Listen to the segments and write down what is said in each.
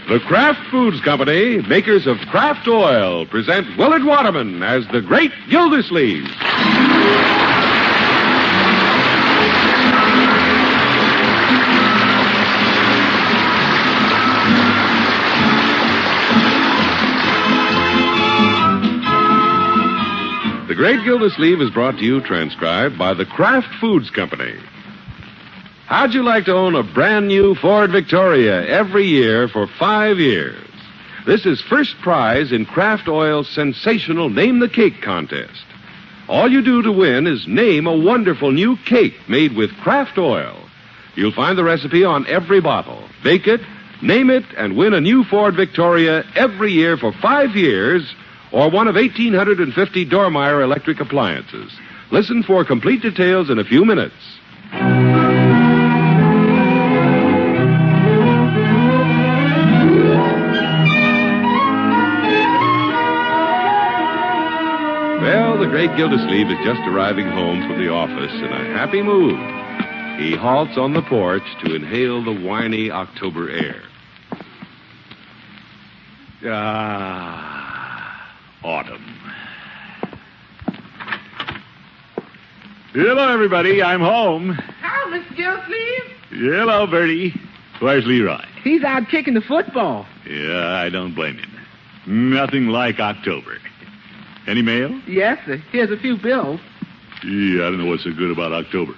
The Kraft Foods Company, makers of Kraft Oil, present Willard Waterman as the Great Gildersleeve. The Great Gildersleeve is brought to you, transcribed by the Kraft Foods Company. How'd you like to own a brand new Ford Victoria every year for 5 years? This is first prize in Kraft Oil's sensational Name the Cake contest. All you do to win is name a wonderful new cake made with Kraft Oil. You'll find the recipe on every bottle. Bake it, name it, and win a new Ford Victoria every year for 5 years, or one of 1,850 Dormeyer electric appliances. Listen for complete details in a few minutes. Well, the Great Gildersleeve is just arriving home from the office in a happy mood. He halts on the porch to inhale the winy October air. Autumn. Hello, everybody. I'm home. Hi, Mr. Gildersleeve. Hello, Birdie. Where's Leroy? He's out kicking the football. Yeah, I don't blame him. Nothing like October. Any mail? Yes, sir. Here's a few bills. Yeah, I don't know what's so good about October.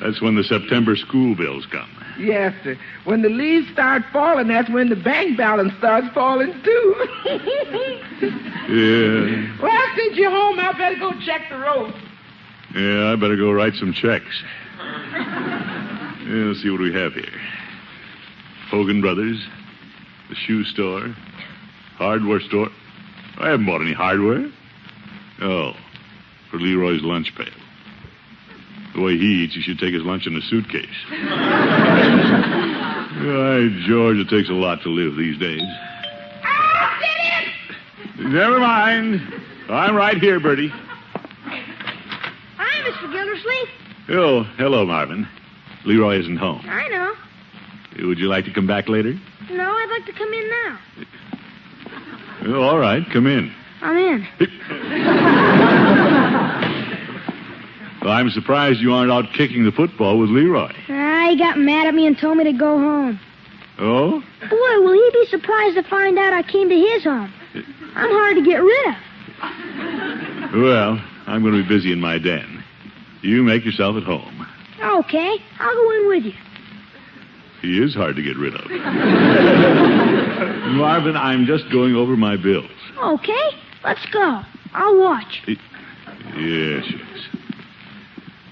That's when the September school bills come. Yes, sir. When the leaves start falling, that's when the bank balance starts falling, too. Yeah. Well, since you're home, I better go check the road. Yeah, I better go write some checks. Yeah, let's see what we have here. Hogan Brothers, the shoe store, hardware store. I haven't bought any hardware. Oh, for Leroy's lunch pail. The way he eats, he should take his lunch in a suitcase. By George, it takes a lot to live these days. Ah, get in! Never mind. I'm right here, Birdie. Hi, Mr. Gildersleeve. Oh, hello, Marvin. Leroy isn't home. I know. Would you like to come back later? No, I'd like to come in now. Oh, all right, come in. I'm in. Well, I'm surprised you aren't out kicking the football with Leroy. He got mad at me and told me to go home. Oh? Boy, will he be surprised to find out I came to his home. I'm hard to get rid of. Well, I'm going to be busy in my den. You make yourself at home. Okay, I'll go in with you. He is hard to get rid of. Marvin, I'm just going over my bills. Okay, let's go. I'll watch. Yes.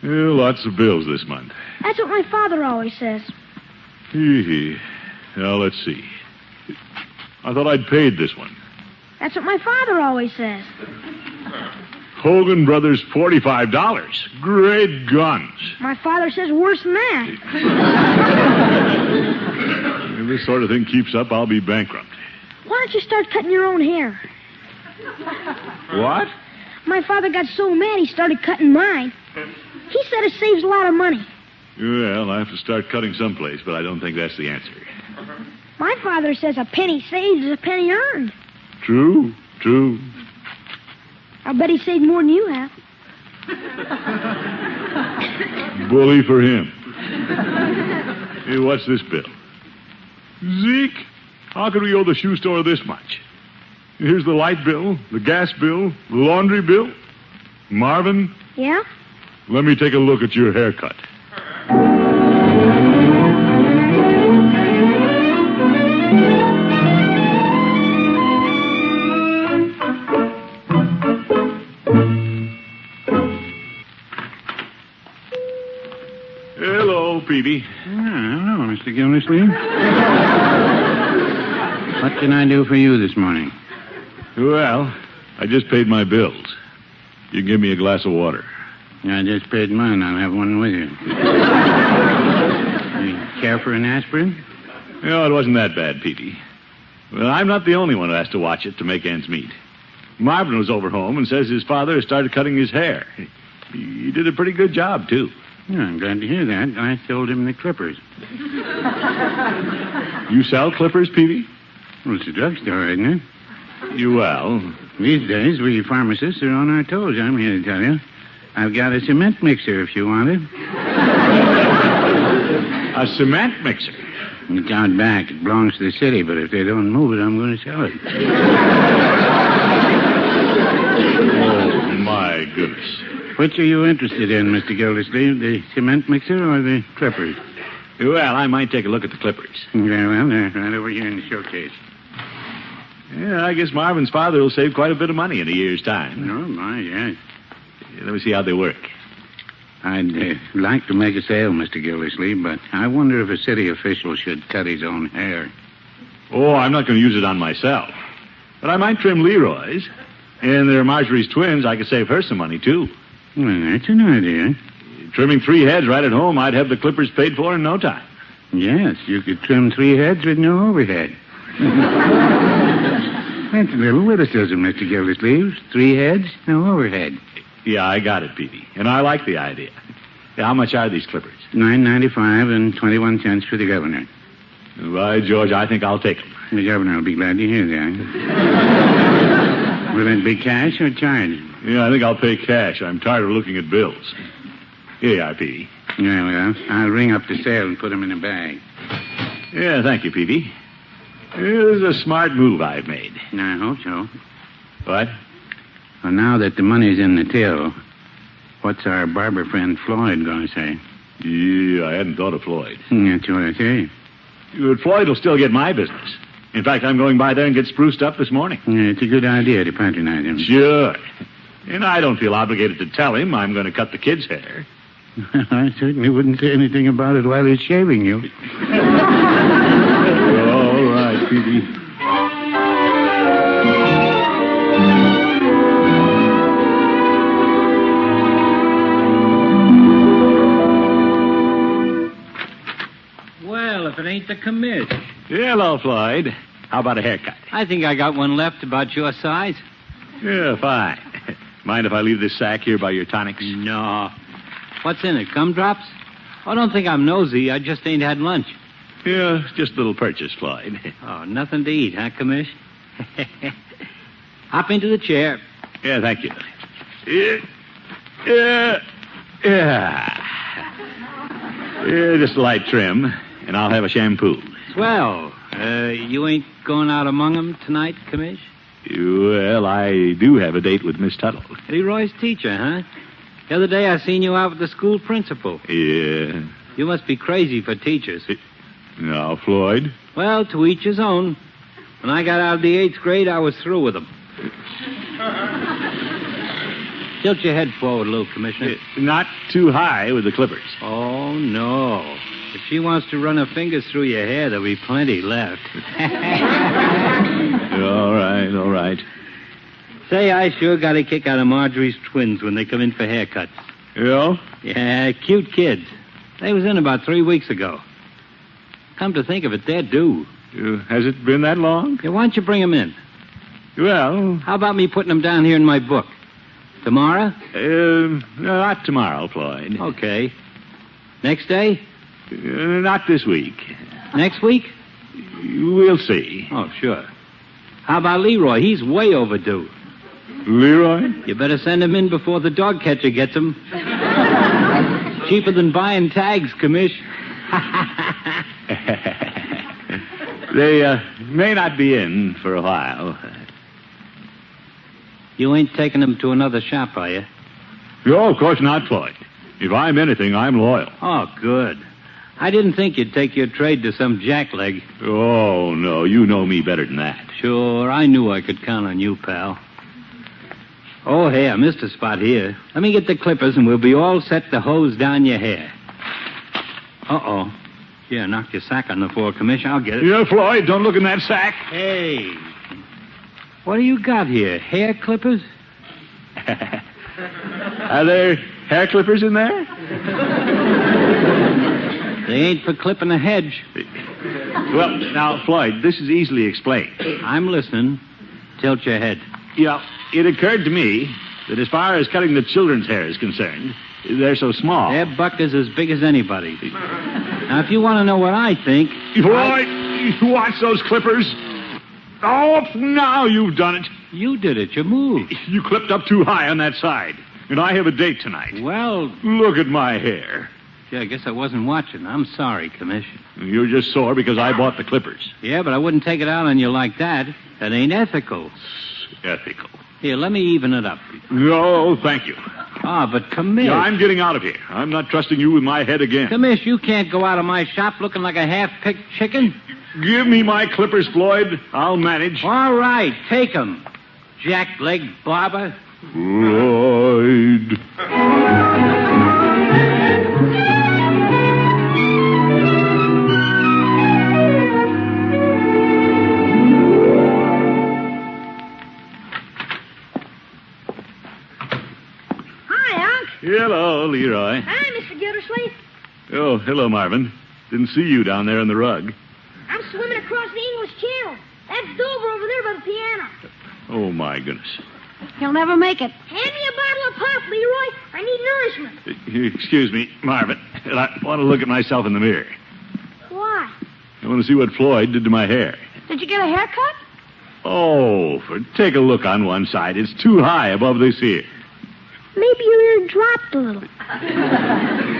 Lots of bills this month. That's what my father always says. Hee. Now, let's see. I thought I'd paid this one. That's what my father always says. Hogan Brothers, $45. Great guns. My father says worse than that. If this sort of thing keeps up, I'll be bankrupt. Why don't you start cutting your own hair? What? My father got so mad he started cutting mine. He said it saves a lot of money. Well, I have to start cutting someplace, but I don't think that's the answer. My father says a penny saved is a penny earned. True. I'll bet he saved more than you have. Bully for him. Hey, what's this bill? Zeke, how could we owe the shoe store this much? Here's the light bill, the gas bill, the laundry bill. Marvin? Yeah? Let me take a look at your haircut. Hello, Peavy. Hello, Mr. Gildersleeve. What can I do for you this morning? Well, I just paid my bills. You can give me a glass of water. I just paid mine. I'll have one with you. You care for an aspirin? No, it wasn't that bad, Petey. Well, I'm not the only one who has to watch it to make ends meet. Marvin was over home and says his father has started cutting his hair. He did a pretty good job, too. Yeah, I'm glad to hear that. I sold him the clippers. You sell clippers, Peavy? Well, it's a drugstore, isn't it? Well, These days, we pharmacists are on our toes, I'm here to tell you. I've got a cement mixer if you want it. a cement mixer. It's out back. It belongs to the city, but if they don't move it, I'm going to sell it. Oh, my goodness. Which are you interested in, Mr. Gildersleeve, the cement mixer or the clippers? Well, I might take a look at the clippers. Very well, they're right over here in the showcase. Yeah, I guess Marvin's father will save quite a bit of money in a year's time. Oh, my, yes. Let me see how they work. I'd like to make a sale, Mr. Gildersleeve, but I wonder if a city official should cut his own hair. Oh, I'm not going to use it on myself. But I might trim Leroy's. And there are Marjorie's twins. I could save her some money, too. Well, that's an idea. Trimming 3 heads right at home, I'd have the clippers paid for in no time. Yes, you could trim 3 heads with no overhead. That's a little witticism, Mr. Gildersleeve. 3 heads, no overhead. Yeah, I got it, Peavy. And I like the idea. Yeah, how much are these clippers? $9.95 and 21 cents for the governor. Why, George, I think I'll take them. The governor will be glad to hear that. Will it be cash or charge? Yeah, I think I'll pay cash. I'm tired of looking at bills. Here you are, Peavy. Yeah, well, I'll ring up the sale and put them in a bag. Yeah, thank you, Peavy. This is a smart move I've made. I hope so. What? Well, now that the money's in the till, what's our barber friend Floyd going to say? Yeah, I hadn't thought of Floyd. That's what I say. But Floyd will still get my business. In fact, I'm going by there and get spruced up this morning. Yeah, it's a good idea to patronize him. Sure. And I don't feel obligated to tell him I'm going to cut the kid's hair. I certainly wouldn't say anything about it while he's shaving you. All right, Peavy. Well, if it ain't the commish. Hello, Floyd. How about a haircut? I think I got one left about your size. Yeah, fine. Mind if I leave this sack here by your tonics? No. What's in it, gumdrops? I don't think I'm nosy. I just ain't had lunch. Yeah, just a little purchase, Floyd. Oh, nothing to eat, huh, commish? Hop into the chair. Yeah, thank you. Yeah. Just a light trim, and I'll have a shampoo. Swell. You ain't going out among 'em tonight, commish? Well, I do have a date with Miss Tuttle. Leroy's teacher, huh? The other day I seen you out with the school principal. Yeah. You must be crazy for teachers. Now, Floyd? Well, to each his own. When I got out of the 8th grade, I was through with them. Tilt your head forward a little, Commissioner. Not too high with the clippers. Oh, no. If she wants to run her fingers through your hair, there'll be plenty left. All right. Say, I sure got a kick out of Marjorie's twins when they come in for haircuts. Yeah? Yeah, cute kids. They was in about 3 weeks ago. Come to think of it, they're due. Has it been that long? Yeah, why don't you bring them in? Well... How about me putting them down here in my book? Tomorrow? Not tomorrow, Floyd. Okay. Next day? Not this week. Next week? We'll see. Oh, sure. How about Leroy? He's way overdue. Leroy? You better send him in before the dog catcher gets him. Cheaper than buying tags, commish. They may not be in for a while. You ain't taking them to another shop, are you? No, of course not, Floyd. If I'm anything, I'm loyal. Oh, good. I didn't think you'd take your trade to some jackleg. Oh, no, you know me better than that. Sure, I knew I could count on you, pal. Oh, hey, I missed a spot here. Let me get the clippers and we'll be all set to hose down your hair. Uh-oh. Yeah, knocked your sack on the floor, Commissioner. I'll get it. Yeah, Floyd, don't look in that sack. Hey. What do you got here? Hair clippers? Are there hair clippers in there? They ain't for clipping a hedge. Well, now, Floyd, this is easily explained. I'm listening. Tilt your head. Yeah, it occurred to me that as far as cutting the children's hair is concerned, They're so small. Their buck is as big as anybody's. Now, if you want to know what I think... Boy, you watch those clippers. Oh, now you've done it. You did it. You moved. You clipped up too high on that side. And I have a date tonight. Well... Look at my hair. Yeah, I guess I wasn't watching. I'm sorry, Commissioner. You're just sore because I bought the clippers. Yeah, but I wouldn't take it out on you like that. That ain't ethical. Ethical. Here, let me even it up. No, thank you. Ah, but Commish... Yeah, I'm getting out of here. I'm not trusting you with my head again. Commish, you can't go out of my shop looking like a half-picked chicken. Give me my clippers, Floyd. I'll manage. All right, take 'em. Jack-leg barber. Floyd. Hello, Leroy. Hi, Mr. Gildersleeve. Oh, hello, Marvin. Didn't see you down there on the rug. I'm swimming across the English Channel. That's Dover over there by the piano. Oh, my goodness. He'll never make it. Hand me a bottle of pop, Leroy. I need nourishment. Excuse me, Marvin. I want to look at myself in the mirror. Why? I want to see what Floyd did to my hair. Did you get a haircut? Oh, take a look on one side. It's too high above this ear. Maybe your ear dropped a little.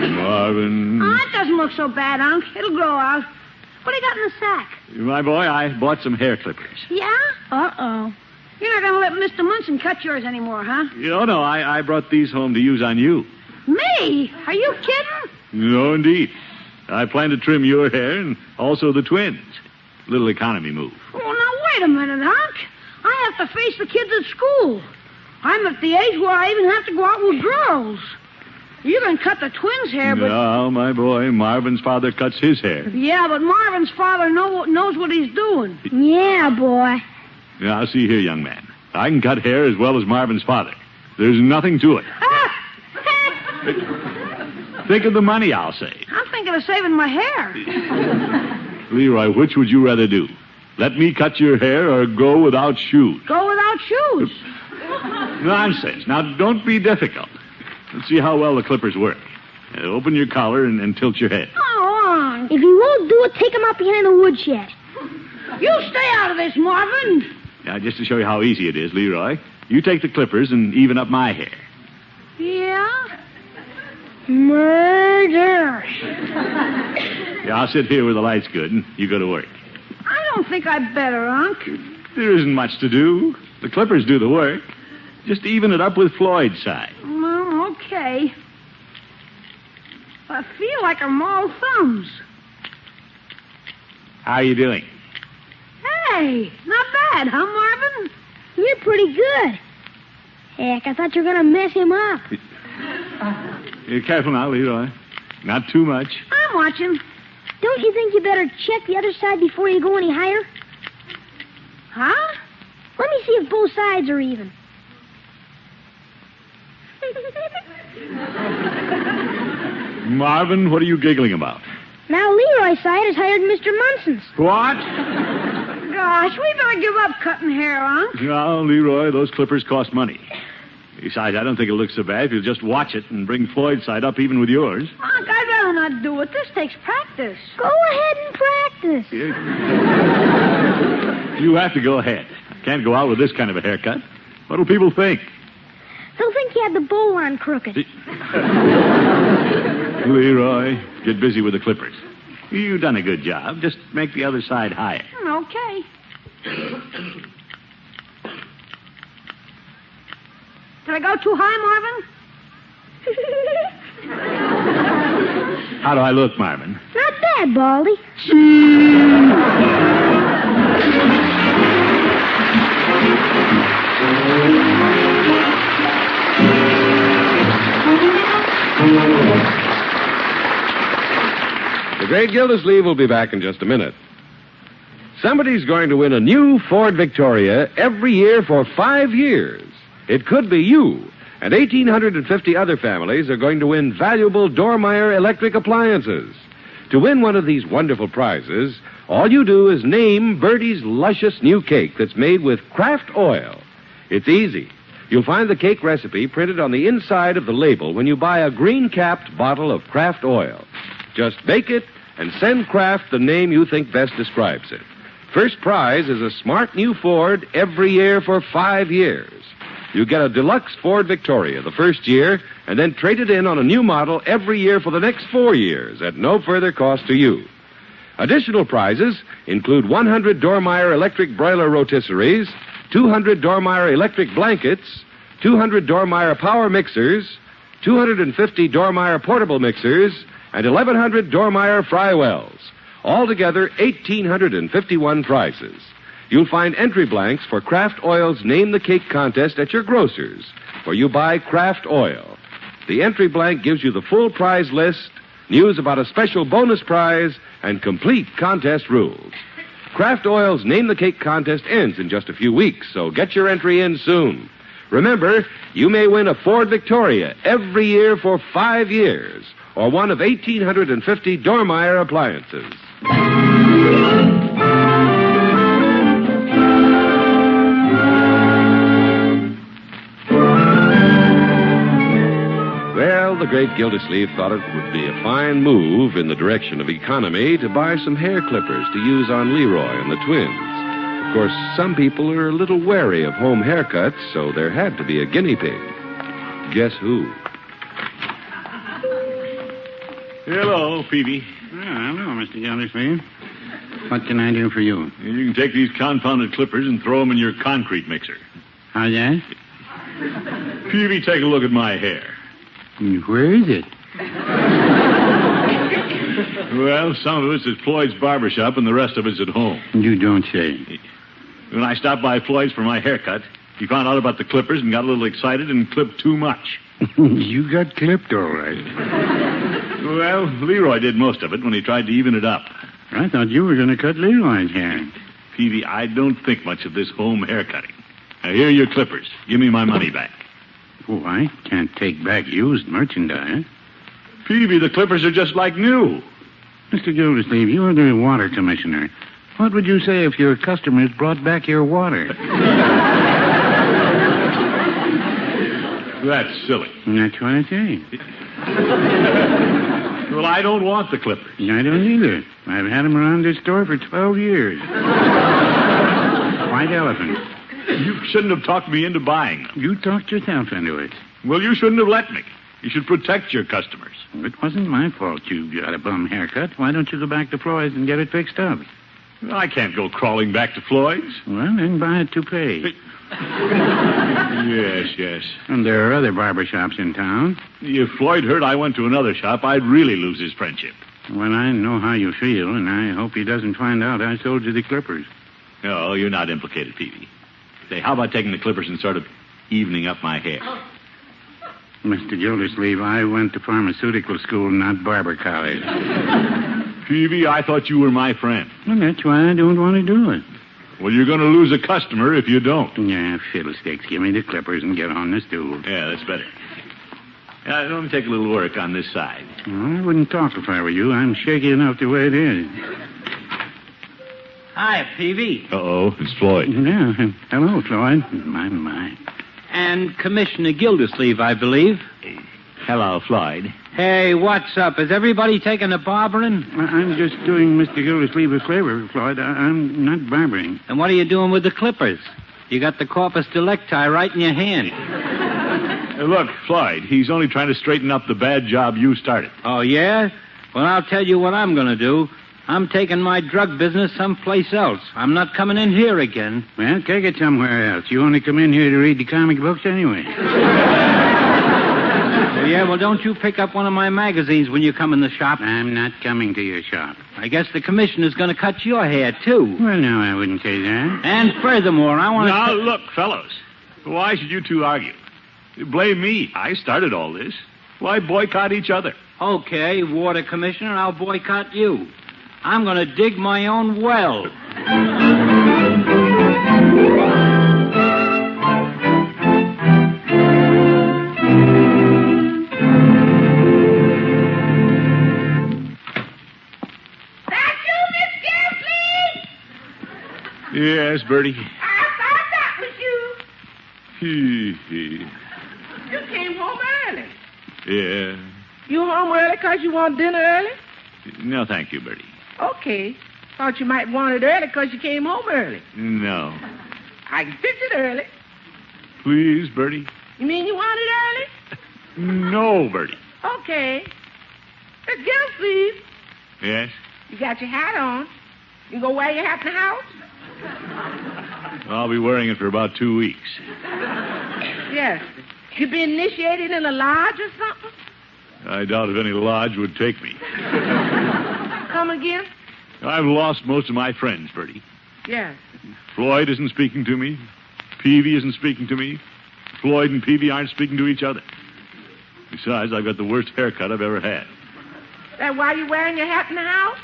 Marvin. Oh, that doesn't look so bad, Unc. It'll grow out. What do you got in the sack? My boy, I bought some hair clippers. Yeah? Uh-oh. You're not going to let Mr. Munson cut yours anymore, huh? No, I brought these home to use on you. Me? Are you kidding? No, indeed. I plan to trim your hair and also the twins. Little economy move. Oh, now, wait a minute, Unc. I have to face the kids at school. I'm at the age where I even have to go out with girls. You can cut the twins' hair, but... No, my boy, Marvin's father cuts his hair. Yeah, but Marvin's father knows what he's doing. Yeah, boy. Now, see here, young man. I can cut hair as well as Marvin's father. There's nothing to it. Think of the money I'll save. I'm thinking of saving my hair. Leroy, which would you rather do? Let me cut your hair or go without shoes? Go without shoes. Nonsense. Now, don't be difficult. Let's see how well the clippers work. Open your collar and tilt your head. Oh, if you won't do it, take him out behind the woodshed. You stay out of this, Marvin. Now, just to show you how easy it is, Leroy, you take the clippers and even up my hair. Yeah? Murder. Yeah, I'll sit here where the light's good, and you go to work. I don't think I'd better, Unc. There isn't much to do. The clippers do the work. Just even it up with Floyd's side. Well, okay. I feel like I'm all thumbs. How you doing? Hey, not bad, huh, Marvin? You're pretty good. Heck, I thought you were going to mess him up. You're careful now, Leroy. Not too much. I'm watching. Don't you think you better check the other side before you go any higher? Huh? Let me see if both sides are even. Marvin, what are you giggling about? Now Leroy's side is higher than Mr. Munson's. What? Gosh, we better give up cutting hair, Unc. No, Leroy, those clippers cost money. Besides, I don't think it'll look so bad if you'll just watch it and bring Floyd's side up even with yours. Unc, I'd rather not do it. This takes practice. Go ahead and practice. You have to go ahead. Can't go out with this kind of a haircut. What'll people think? They'll think you had the bowl on crooked. Leroy, get busy with the clippers. You've done a good job. Just make the other side higher. Okay. Did I go too high, Marvin? How do I look, Marvin? Not bad, Baldy. The Great Gildersleeve will be back in just a minute. Somebody's going to win a new Ford Victoria every year for 5 years. It could be you, and 1,850 other families are going to win valuable Dormeyer electric appliances. To win one of these wonderful prizes, all you do is name Birdie's luscious new cake that's made with Kraft oil. It's easy. You'll find the cake recipe printed on the inside of the label when you buy a green-capped bottle of Kraft oil. Just bake it and send Kraft the name you think best describes it. First prize is a smart new Ford every year for 5 years. You get a deluxe Ford Victoria the first year and then trade it in on a new model every year for the next 4 years at no further cost to you. Additional prizes include 100 Dormeyer electric broiler rotisseries, 200 Dormeyer electric blankets, 200 Dormeyer power mixers, 250 Dormeyer portable mixers, and 1,100 Dormeyer fry wells. Altogether, 1,851 prizes. You'll find entry blanks for Kraft Oil's Name the Cake contest at your grocer's, where you buy Kraft Oil. The entry blank gives you the full prize list, news about a special bonus prize, and complete contest rules. Kraft Oil's Name the Cake contest ends in just a few weeks, so get your entry in soon. Remember, you may win a Ford Victoria every year for 5 years, or one of 1,850 Dormeyer appliances. Well, the Great Gildersleeve thought it would be a fine move in the direction of economy to buy some hair clippers to use on Leroy and the twins. Of course, some people are a little wary of home haircuts, so there had to be a guinea pig. Guess who? Hello, Peavy. Oh, hello, Mr. Gildersleeve. What can I do for you? You can take these confounded clippers and throw them in your concrete mixer. How's that? Peavy, take a look at my hair. Where is it? Well, some of it's at Floyd's barbershop and the rest of it's at home. You don't say. When I stopped by Floyd's for my haircut, he found out about the clippers and got a little excited and clipped too much. You got clipped, all right. Well, Leroy did most of it when he tried to even it up. I thought you were going to cut Leroy's hair. Peavy, I don't think much of this home haircutting. Now, here are your clippers. Give me my money back. Oh, I can't take back used merchandise. Peavy, the clippers are just like new. Mr. Gildersleeve, you are the water commissioner. What would you say if your customers brought back your water? That's silly. That's what I say. Well, I don't want the clippers. I don't either. I've had them around this store for 12 years. White elephant. You shouldn't have talked me into buying them. You talked yourself into it. Well, you shouldn't have let me. You should protect your customers. It wasn't my fault you got a bum haircut. Why don't you go back to Floyd's and get it fixed up? Well, I can't go crawling back to Floyd's. Well, then buy a toupee. Yes. And there are other barbershops in town. If Floyd heard I went to another shop, I'd really lose his friendship. Well, I know how you feel, and I hope he doesn't find out I sold you the clippers. No, you're not implicated, Peavy. Say, how about taking the clippers and sort of evening up my hair? Mr. Gildersleeve, I went to pharmaceutical school, not barber college. Peavy, I thought you were my friend. Well, that's why I don't want to do it. Well, you're going to lose a customer if you don't. Yeah, fiddlesticks. Give me the clippers and get on the stool. Yeah, that's better. Let me take a little work on this side. Well, I wouldn't talk if I were you. I'm shaky enough the way it is. Hi, Peavy. Uh-oh, it's Floyd. Yeah. Hello, Floyd. My. And Commissioner Gildersleeve, I believe. Hello, Floyd. Hey, what's up? Is everybody taking a barbering? I'm just doing Mr. Gildersleeve a favor, Floyd. I'm not barbering. And what are you doing with the clippers? You got the corpus delicti right in your hand. Look, Floyd, he's only trying to straighten up the bad job you started. Oh, yeah? Well, I'll tell you what I'm going to do. I'm taking my drug business someplace else. I'm not coming in here again. Well, take it somewhere else. You only come in here to read the comic books anyway. Oh, yeah? Well, don't you pick up one of my magazines when you come in the shop. I'm not coming to your shop. I guess the commissioner's going to cut your hair, too. Well, no, I wouldn't say that. And furthermore, I want to... Now, look, fellows. Why should you two argue? Blame me. I started all this. Why boycott each other? Okay, water commissioner, I'll boycott you. I'm going to dig my own well. Yes, Birdie. I thought that was you. Hee. You came home early. Yeah. You home early 'cause you want dinner early? No, thank you, Birdie. Okay. Thought you might want it early 'cause you came home early. No. I can fix it early. Please, Birdie. You mean you want it early? No, Birdie. Okay. Miss Gildersleeve, Yes? you got your hat on. You go wear your hat in the house? I'll be wearing it for about 2 weeks. Yes. You been initiated in a lodge or something? I doubt if any lodge would take me. Come again? I've lost most of my friends, Birdie. Yes. Floyd isn't speaking to me. Peavy isn't speaking to me. Floyd and Peavy aren't speaking to each other. Besides, I've got the worst haircut I've ever had. That why you wearing your hat in the house?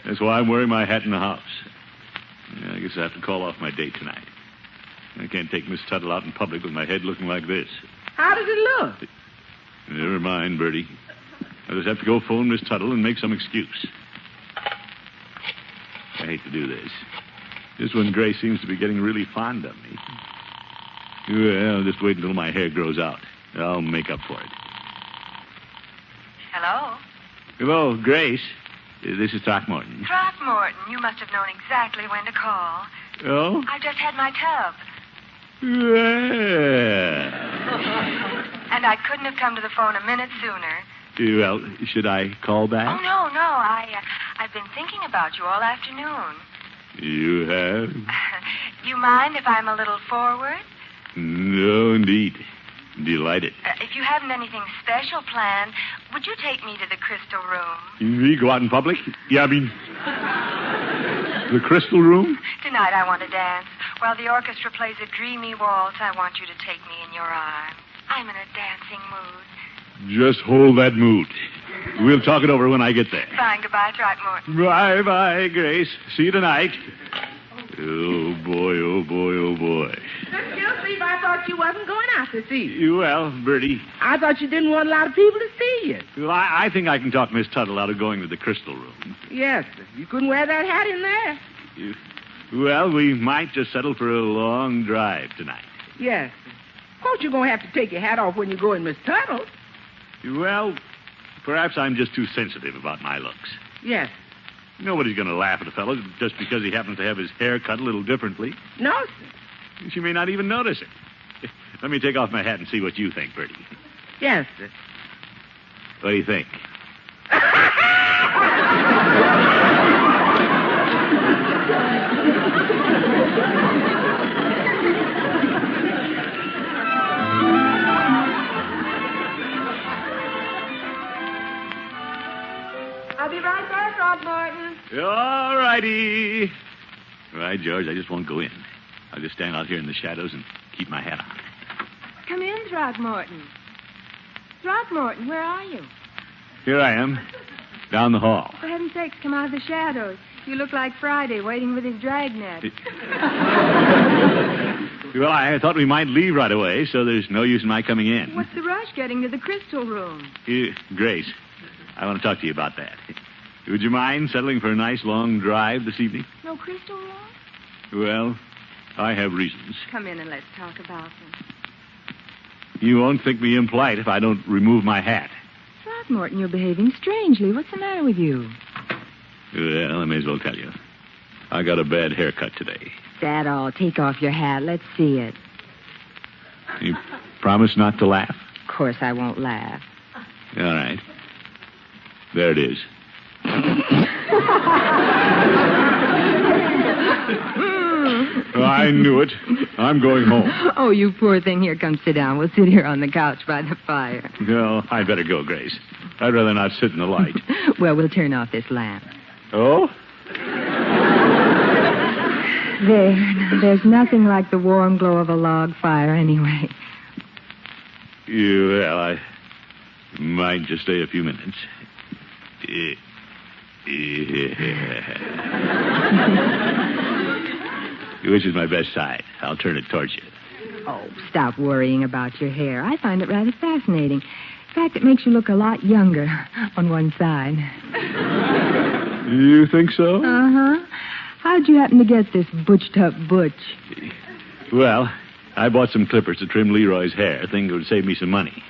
That's why I'm wearing my hat in the house. Yeah, I guess I have to call off my date tonight. I can't take Miss Tuttle out in public with my head looking like this. How does it look? Never mind, Birdie. I just have to go phone Miss Tuttle and make some excuse. I hate to do this. Just when Grace seems to be getting really fond of me. Well, just wait until my hair grows out. I'll make up for it. Hello? Hello, Grace. This is Throckmorton. Throckmorton, you must have known exactly when to call. Oh? I just had my tub. Well. And I couldn't have come to the phone a minute sooner. Well, should I call back? Oh, no. I've been thinking about you all afternoon. You have? You mind if I'm a little forward? No, indeed. Delighted. If you haven't anything special planned, would you take me to the Crystal Room? Me go out in public? Yeah, I mean... the Crystal Room? Tonight I want to dance. While the orchestra plays a dreamy waltz, I want you to take me in your arms. I'm in a dancing mood. Just hold that mood. We'll talk it over when I get there. Fine. Goodbye, Throckmorton. Bye-bye, Grace. See you tonight. Oh, boy, oh, boy, oh, boy. Miss Gildersleeve, I thought you wasn't going out this evening. Well, Birdie. I thought you didn't want a lot of people to see you. Well, I think I can talk Miss Tuttle out of going to the Crystal Room. Yes, you couldn't wear that hat in there. Well, we might just settle for a long drive tonight. Yes. Of course, you're going to have to take your hat off when you go in Miss Tuttle's. Well, perhaps I'm just too sensitive about my looks. Yes. Nobody's going to laugh at a fellow just because he happens to have his hair cut a little differently. No, sir. She may not even notice it. Let me take off my hat and see what you think, Birdie. Yes, sir. What do you think? I'll be right there, Throckmorton. All righty. All right, George, I just won't go in. I'll just stand out here in the shadows and keep my hat on. Come in, Throckmorton. Throckmorton, where are you? Here I am, down the hall. For heaven's sakes, come out of the shadows. You look like Friday waiting with his dragnet. Well, I thought we might leave right away, so there's no use in my coming in. What's the rush getting to the Crystal Room? Grace, I want to talk to you about that. Would you mind settling for a nice long drive this evening? No Crystal Room? Well, I have reasons. Come in and let's talk about them. You won't think me impolite if I don't remove my hat. Throckmorton, you're behaving strangely. What's the matter with you? Well, I may as well tell you. I got a bad haircut today. That all. Take off your hat. Let's see it. You promise not to laugh? Of course I won't laugh. All right. There it is. I knew it. I'm going home. Oh, you poor thing. Here, come sit down. We'll sit here on the couch by the fire. No, I'd better go, Grace. I'd rather not sit in the light. Well, we'll turn off this lamp. Oh? There's nothing like the warm glow of a log fire anyway. Well, I might just stay a few minutes. Which is my best side? I'll turn it towards you. Oh, stop worrying about your hair. I find it rather fascinating. In fact, it makes you look a lot younger on one side. You think so? Uh-huh. How'd you happen to get this butched-up butch? Well, I bought some clippers to trim Leroy's hair, thinking it would save me some money.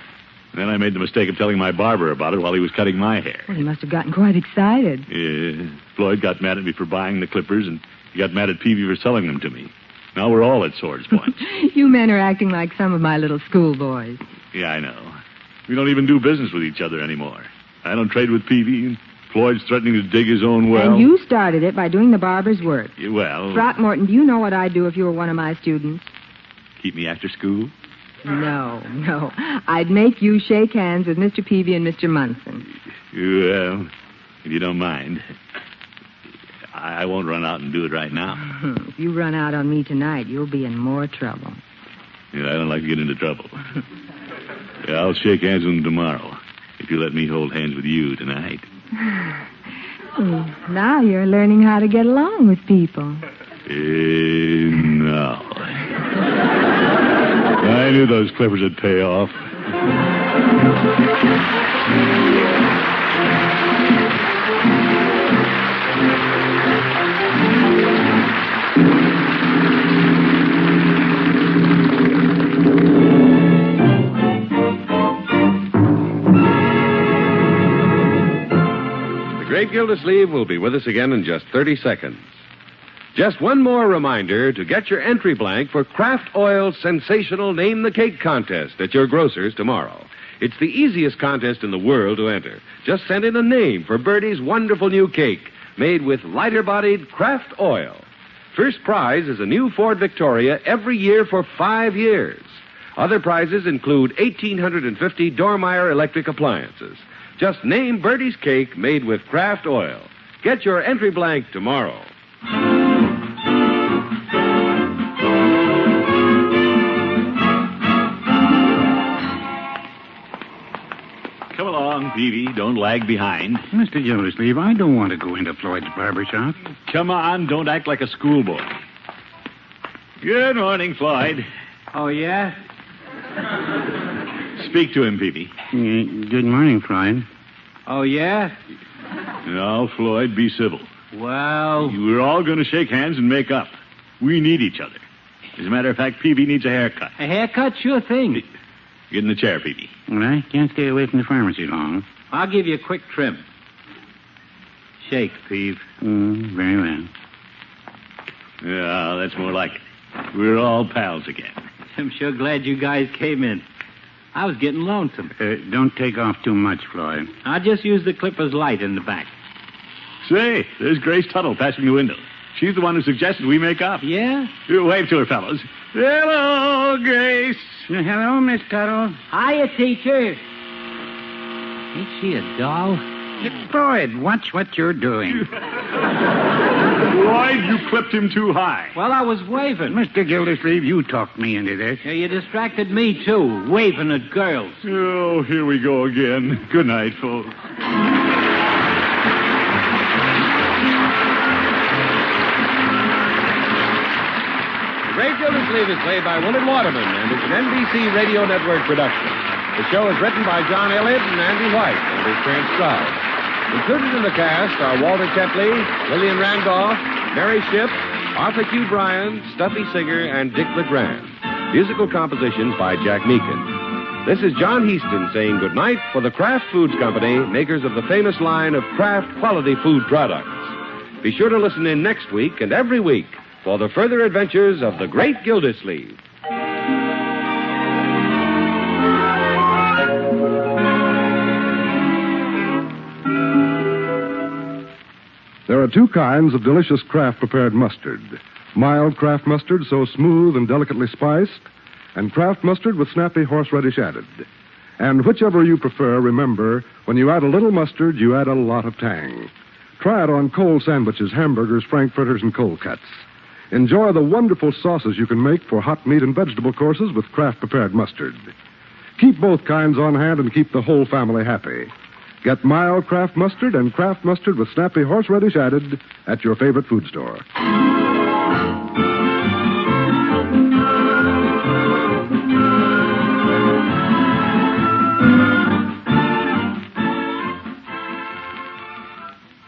And then I made the mistake of telling my barber about it while he was cutting my hair. Well, he must have gotten quite excited. Yeah. Floyd got mad at me for buying the clippers, and he got mad at Peavy for selling them to me. Now we're all at swords' points. You men are acting like some of my little schoolboys. Yeah, I know. We don't even do business with each other anymore. I don't trade with Peavy, and Floyd's threatening to dig his own well. And you started it by doing the barber's work. Yeah, well... Throckmorton, do you know what I'd do if you were one of my students? Keep me after school? No. I'd make you shake hands with Mr. Peavy and Mr. Munson. Well, if you don't mind, I won't run out and do it right now. If you run out on me tonight, you'll be in more trouble. Yeah, I don't like to get into trouble. Yeah, I'll shake hands with them tomorrow, if you let me hold hands with you tonight. Now you're learning how to get along with people. No. I knew those clippers would pay off. The Great Gildersleeve will be with us again in just 30 seconds. Just one more reminder to get your entry blank for Kraft Oil's sensational Name the Cake contest at your grocer's tomorrow. It's the easiest contest in the world to enter. Just send in a name for Birdie's wonderful new cake made with lighter-bodied Kraft Oil. First prize is a new Ford Victoria every year for 5 years. Other prizes include 1,850 Dormeyer electric appliances. Just name Birdie's cake made with Kraft Oil. Get your entry blank tomorrow. Come along, Peavy. Don't lag behind. Mr. Gildersleeve, I don't want to go into Floyd's barber shop. Come on, don't act like a schoolboy. Good morning, Floyd. Oh, yeah? Speak to him, Peavy. Good morning, Floyd. Oh, yeah? No, Floyd, be civil. Well... We're all going to shake hands and make up. We need each other. As a matter of fact, Peavy needs a haircut. A haircut? Sure thing. Get in the chair, Peavy. Well, I can't stay away from the pharmacy long. I'll give you a quick trim. Shake, Peave. Very well. Yeah, that's more like it. We're all pals again. I'm sure glad you guys came in. I was getting lonesome. Don't take off too much, Floyd. I'll just use the clipper's light in the back. Say, there's Grace Tuttle passing the window. She's the one who suggested we make up. Yeah? You wave to her, fellows. Hello, Grace. Hello, Miss Tuttle. Hiya, teacher. Ain't she a doll? Floyd, watch what you're doing. Floyd, you clipped him too high. Well, I was waving. Mr. Gildersleeve, you talked me into this. Yeah, you distracted me, too, waving at girls. Oh, here we go again. Good night, folks. Great Gildersleeve is played by Willard Waterman and is an NBC Radio Network production. The show is written by John Elliott and Andy White and is transcribed. Included in the cast are Walter Tetley, Lillian Randolph, Mary Shipp, Arthur Q. Bryan, Stuffy Singer, and Dick LeGrand. Musical compositions by Jack Meakin. This is John Heaston saying goodnight for the Kraft Foods Company, makers of the famous line of Kraft quality food products. Be sure to listen in next week and every week for the further adventures of the Great Gildersleeve. There are two kinds of delicious Kraft prepared mustard. Mild Kraft mustard, so smooth and delicately spiced, and Kraft mustard with snappy horseradish added. And whichever you prefer, remember, when you add a little mustard, you add a lot of tang. Try it on cold sandwiches, hamburgers, frankfurters, and cold cuts. Enjoy the wonderful sauces you can make for hot meat and vegetable courses with Kraft prepared mustard. Keep both kinds on hand and keep the whole family happy. Get mild Kraft mustard and Kraft mustard with snappy horseradish added at your favorite food store.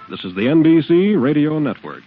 This is the NBC Radio Network.